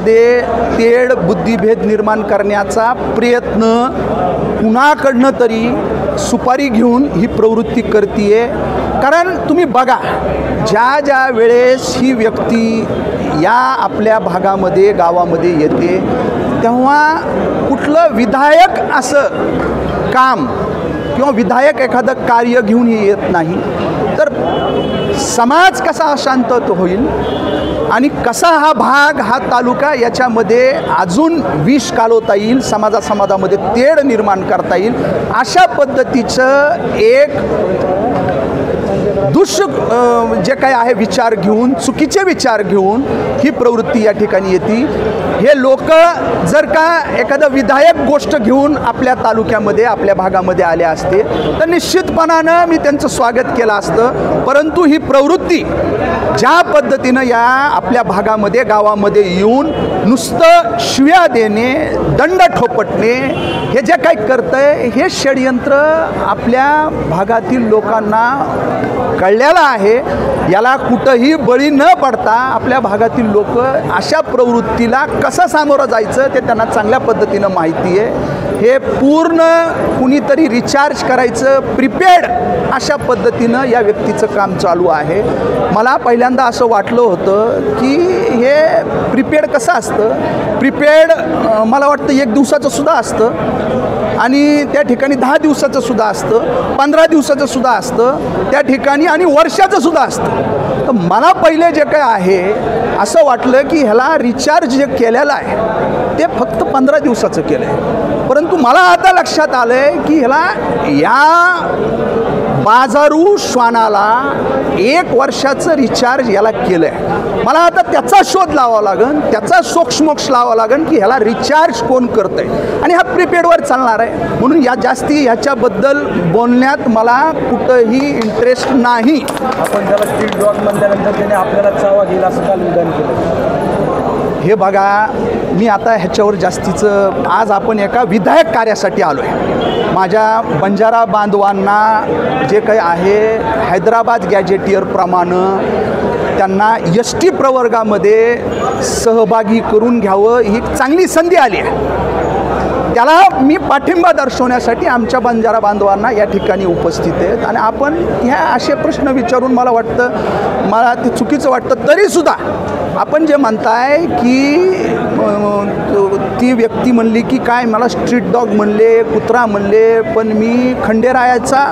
भागामध्ये तेढ बुद्धिभेद निर्माण करण्याचा प्रयत्न कुणाकडनं तरी सुपारी घेऊन ही प्रवृत्ती करतीये। कारण तुम्ही बघा, ज्या ज्या वेळेस ही व्यक्ती या आपल्या भागामध्ये गावामध्ये येते तेव्हा कुठलं विधायक असं काम किंवा विधायक एखादं कार्य घेऊन ही येत नाही, तर समाज कसा अशांत होईल आणि कसा हा भाग हा तालुका याच्यामध्ये अजून विष कालवता येईल, समाजामध्ये तेढ निर्माण करता येईल, अशा पद्धतीचं एक जे काय आहे विचार घेऊन, चुकीचे विचार घेऊन ही प्रवृत्ती या ठिकाणी येते। हे लोक जर का एखादं विधायक गोष्ट घेऊन आपल्या तालुक्यामध्ये आपल्या भागामध्ये आले असते तर निश्चितपणानं मी त्यांचं स्वागत केलं असतं, परंतु ही प्रवृत्ती ज्या पद्धतीनं या आपल्या भागामध्ये गावामध्ये येऊन नुसतं शिव्या देणे, दंड ठोपटणे हे जे काही करतंय हे षडयंत्र आपल्या भागातील लोकांना कळलेला आहे। याला कुठंही बळी न पडता आपल्या भागातील लोक अशा प्रवृत्तीला कसं सामोरं जायचं ते त्यांना चांगल्या पद्धतीनं माहिती आहे। हे पूर्ण कुणीतरी रिचार्ज करायचं प्रिपेड अशा पद्धतीनं या व्यक्तीचं काम चालू आहे। मला पहिल्यांदा असं वाटलं होतं की हे प्रिपेड कसं असतं, प्रिपेड मला वाटतं 1 दिवसाचं सुद्धा असतं आणि त्या ठिकाणी 10 दिवसाचं सुद्धा असतं, 15 दिवसाचं सुद्धा असतं त्या ठिकाणी आणि वर्षाचं सुद्धा असतं। तर मला पहिले जे काय आहे असं वाटलं की ह्याला रिचार्ज जे केलेलं आहे ते फक्त 15 दिवसाचं केलं आहे, परंतु मला आता लक्षात आलं आहे की ह्याला या बाजारू श्वानाला 1 वर्षाचं रिचार्ज याला केलं आहे। मला आता त्याचा शोध लावावा लागेल, त्याचा सोक्षमोक्ष लावावा लागेल की ह्याला रिचार्ज कोण करतं आहे आणि हा प्रिपेडवर चालणार आहे, म्हणून या जास्ती ह्याच्याबद्दल बोलण्यात मला कुठंही इंटरेस्ट नाही। आपण त्याला स्ट्रीट डॉग म्हणल्यानंतर त्याने आपल्याला चावा दिला असं काल विधान केलं। हे बघा, मी आता ह्याच्यावर जास्तीचं आज आपण एका विधायक कार्यासाठी आलो आहे। माझ्या बंजारा बांधवांना जे काही आहे हैदराबाद गॅजेटियरप्रमाणे त्यांना एसटी प्रवर्गामध्ये सहभागी करून घ्यावं ही चांगली संधी आली आहे। त्याला मी पाठिंबा दर्शवण्यासाठी आमच्या बंजारा बांधवांना या ठिकाणी उपस्थित आहेत आणि आपण ह्या असे प्रश्न विचारून मला ते चुकीचं वाटतं, तरीसुद्धा आपण जे म्हणताय की ती व्यक्ती म्हणली की काय मला स्ट्रीट डॉग म्हणले, कुत्रा म्हणले, पण मी खंडेरायाचा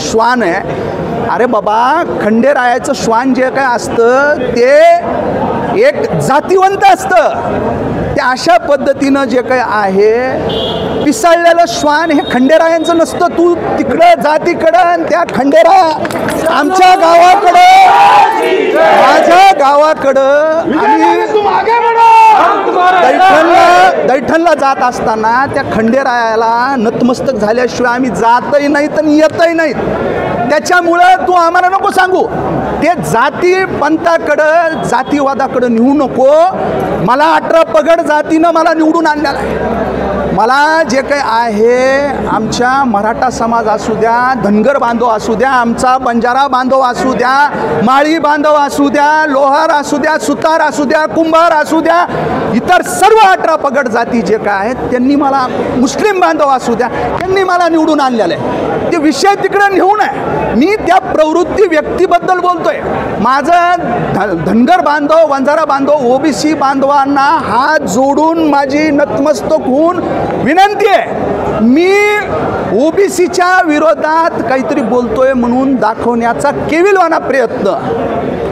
श्वान आहे। अरे बाबा, खंडेरायाचं श्वान जे काय असतं ते एक जातिवंत असतं, ते अशा पद्धतीनं जे काही आहे पिसाळलेलं श्वान हे खंडेरायांचं नसतं। तू तिकडं जा तिकडं आणि त्या खंडेराया आमच्या गावाकडं, माझ्या गावाकडं आम्ही दैठणला जात असताना त्या खंडेरायाला नतमस्तक झाल्याशिवाय आम्ही जातही नाहीत आणि येतही नाहीत। त्याच्यामुळं तू आम्हाला नको सांगू, ते जाती पंथाकडं जातीवादाकडं नेऊ नको। मला 18 पगड जातीनं मला निवडून आणलेलं आहे। मला जे काही आहे आमच्या मराठा समाज असू द्या, धनगर बांधव असू द्या, आमचा बंजारा बांधव असू द्या, माळी बांधव असू द्या, लोहार असू द्या, सुतार असू द्या, कुंभार असू द्या, इतर सर्व 18 पगड जाती जे काय आहेत त्यांनी मला, मुस्लिम बांधव असू द्या, त्यांनी मला निवडून आणलेलं आहे। ते विषय तिकडे नेऊ नये, मी त्या प्रवृत्ती व्यक्तीबद्दल बोलतोय। माझं धनगर बांधव, बंजारा बांधव, ओबीसी बांधवांना हात जोडून माझी नतमस्तक होऊन विनंती आहे, मी ओबीसीच्या विरोधात काहीतरी बोलतोय म्हणून दाखवण्याचा केविलवाना प्रयत्न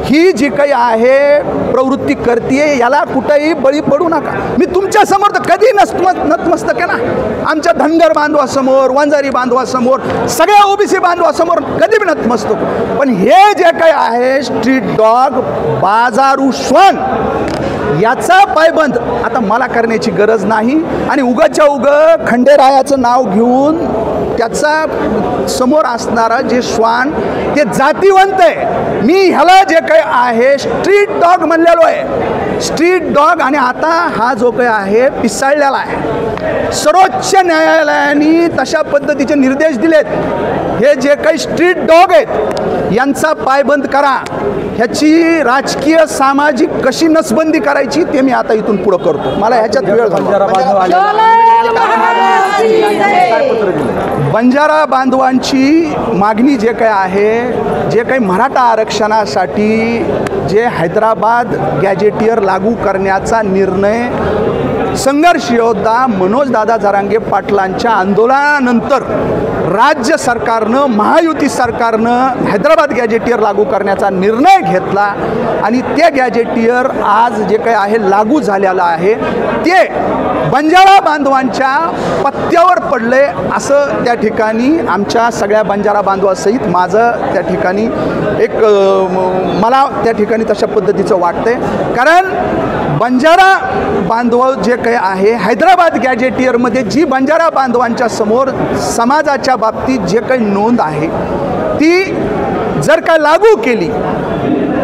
ही जी काही आहे प्रवृत्ती करते, याला कुठेही बळी पडू नका। मी तुमच्या समोर तर कधी नतमस्तक आहे ना, आमच्या धनगर बांधवासमोर, वंजारी बांधवासमोर, सगळ्या ओबीसी बांधवासमोर कधी बी नतमस्तक, पण हे जे काही आहे स्ट्रीट डॉग, बाजारू श्वान, याचा पायबंद आता मला करण्याची गरज नाही। आणि उगाच्या उगं खंडेरायाचं नाव घेऊन त्याचा समोर असणारा जे श्वान ते जातीवंत आहे, मी ह्याला जे काही आहे स्ट्रीट डॉग म्हणलेलो आहे, स्ट्रीट डॉग। आणि आता हा जो काही आहे पिसाळलेला आहे, सर्वोच्च न्यायालयाने तशा पद्धतीचे निर्देश दिलेत हे जे काही स्ट्रीट डॉग आहेत यांचा पायबंद करा. ह्याची राजकीय सामाजिक कशी नसबंदी करायची ते मी आता इथून पुढं करतो. मला ह्याच्यात वेळ बंजारा घालवा. बांधव बंजारा बांधवांची मागणी जे काही आहे, जे काही मराठा आरक्षणासाठी जे हैदराबाद गॅजेटियर लागू करण्याचा निर्णय संघर्ष योद्धा मनोजदादा जरांगे पाटलांच्या आंदोलनानंतर राज्य सरकारनं, महायुती सरकारनं हैदराबाद गॅजेटियर लागू करण्याचा निर्णय घेतला आणि ते गॅजेटियर आज जे काही आहे लागू झालेलं आहे ते बंजारा बांधवांच्या पत्त्यावर पडले असं त्या ठिकाणी आमच्या सगळ्या बंजारा बांधवासहित माझं त्या ठिकाणी एक मला त्या ठिकाणी तशा पद्धतीचं वाटतंय. कारण बंजारा बांधव जे काही आहे हैदराबाद गॅजेटियरमध्ये जी बंजारा बांधवांच्या समोर समाजाच्या बाबतीत जे काही नोंद आहे ती जर का लागू केली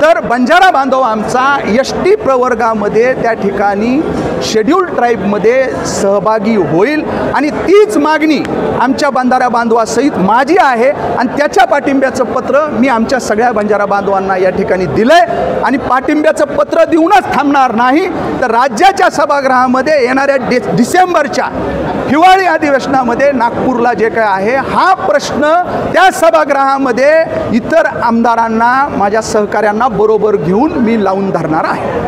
तर बंजारा बांधव आमचा एस.टी. प्रवर्गामध्ये त्या ठिकाणी शेड्यूल्ड ट्राईबमध्ये सहभागी होईल आणि तीच मागणी आमच्या बंजारा बांधवासहित माझी आहे आणि त्याच्या पाठिंब्याचं पत्र मी आमच्या सगळ्या बंजारा बांधवांना या ठिकाणी दिलं आहे आणि पाठिंब्याचं पत्र देऊनच थांबणार नाही. तर राज्याच्या सभागृहामध्ये येणाऱ्या डिसेंबरच्या हिवाळी अधिवेशनामध्ये नागपूरला जे काय आहे हा प्रश्न त्या सभागृहामध्ये इतर आमदारांना, माझ्या सहकाऱ्यांना बरोबर घेऊन मी लावून धरणार आहे.